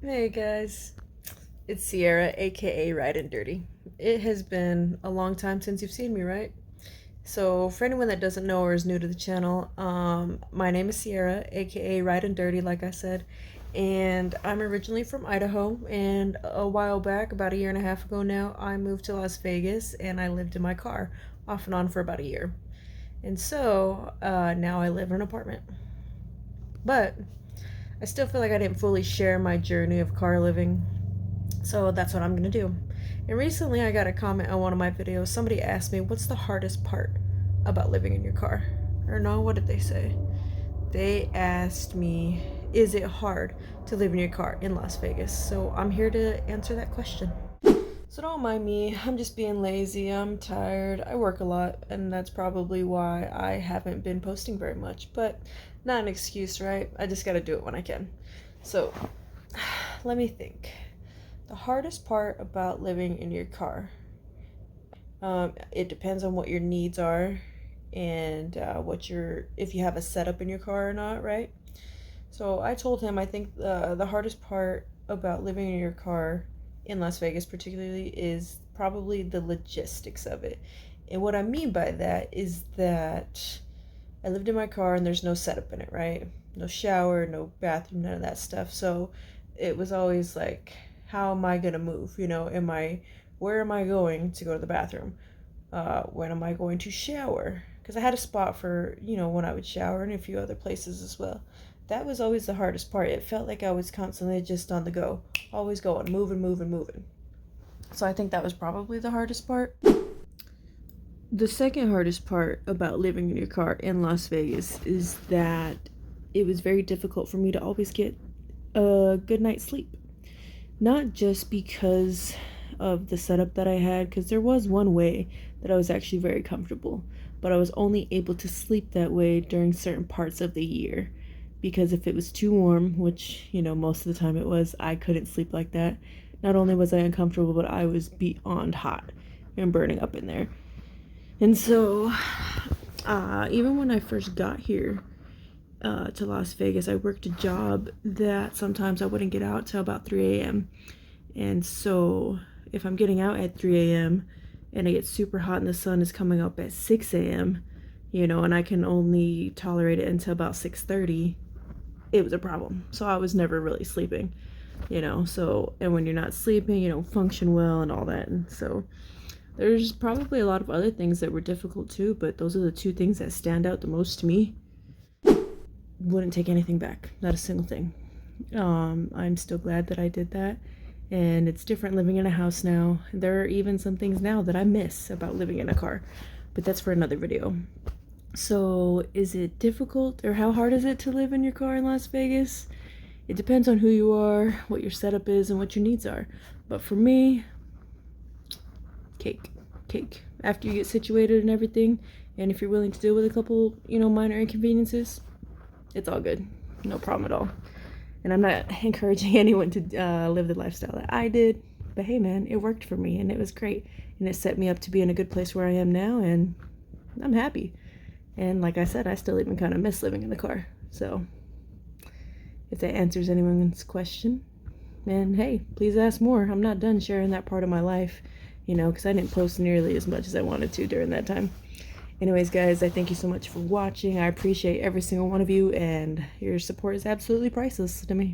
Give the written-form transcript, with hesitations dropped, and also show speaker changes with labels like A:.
A: Hey guys, it's Sierra, aka Ride and Dirty. It has been a long time since you've seen me, right? So, for anyone that doesn't know or is new to the channel, my name is Sierra, aka Ride and Dirty, like I said, and I'm originally from Idaho. And a while back, about a year and a half ago now, I moved to Las Vegas and I lived in my car off and on for about a year. And so now I live in an apartment. But I still feel like I didn't fully share my journey of car living. So that's what I'm gonna do. And recently I got a comment on one of my videos. Somebody asked me, what's the hardest part about living in your car? Or no, what did they say? They asked me, is it hard to live in your car in Las Vegas? So I'm here to answer that question. So don't mind me, I'm just being lazy, I'm tired, I work a lot, and that's probably why I haven't been posting very much. But not an excuse, right? I just gotta do it when I can. So let me think. The hardest part about living in your car, it depends on what your needs are and if you have a setup in your car or not, right? So I told him I think the hardest part about living in your car in Las Vegas, particularly, is probably the logistics of it. And what I mean by that is that I lived in my car and there's no setup in it, right? No shower, no bathroom, none of that stuff. So it was always like, how am I gonna move? Where am I going to go to the bathroom? When am I going to shower? Because I had a spot for, when I would shower and a few other places as well. That was always the hardest part. It felt like I was constantly just on the go, always going, moving, moving, moving. So I think that was probably the hardest part. The second hardest part about living in your car in Las Vegas is that it was very difficult for me to always get a good night's sleep. Not just because of the setup that I had, because there was one way that I was actually very comfortable, but I was only able to sleep that way during certain parts of the year. Because if it was too warm, which, most of the time it was, I couldn't sleep like that. Not only was I uncomfortable, but I was beyond hot and burning up in there. And so, even when I first got here to Las Vegas, I worked a job that sometimes I wouldn't get out till about 3 a.m. And so, if I'm getting out at 3 a.m. and I get super hot and the sun is coming up at 6 a.m., and I can only tolerate it until about 6:30, it was a problem. So I was never really sleeping, and when you're not sleeping, you don't function well and all that. And so there's probably a lot of other things that were difficult too, but those are the two things that stand out the most to me. Wouldn't take anything back, not a single thing. I'm still glad that I did that, and it's different living in a house now. There are even some things now that I miss about living in a car, but that's for another video. So, is it difficult, or how hard is it to live in your car in Las Vegas? It depends on who you are, what your setup is, and what your needs are. But for me, cake. After you get situated and everything, and if you're willing to deal with a couple, minor inconveniences, it's all good. No problem at all. And I'm not encouraging anyone to live the lifestyle that I did, but hey man, it worked for me and it was great. And it set me up to be in a good place where I am now, and I'm happy. And like I said, I still even kind of miss living in the car. So if that answers anyone's question, then hey, please ask more. I'm not done sharing that part of my life, because I didn't post nearly as much as I wanted to during that time. Anyways, guys, I thank you so much for watching. I appreciate every single one of you, and your support is absolutely priceless to me.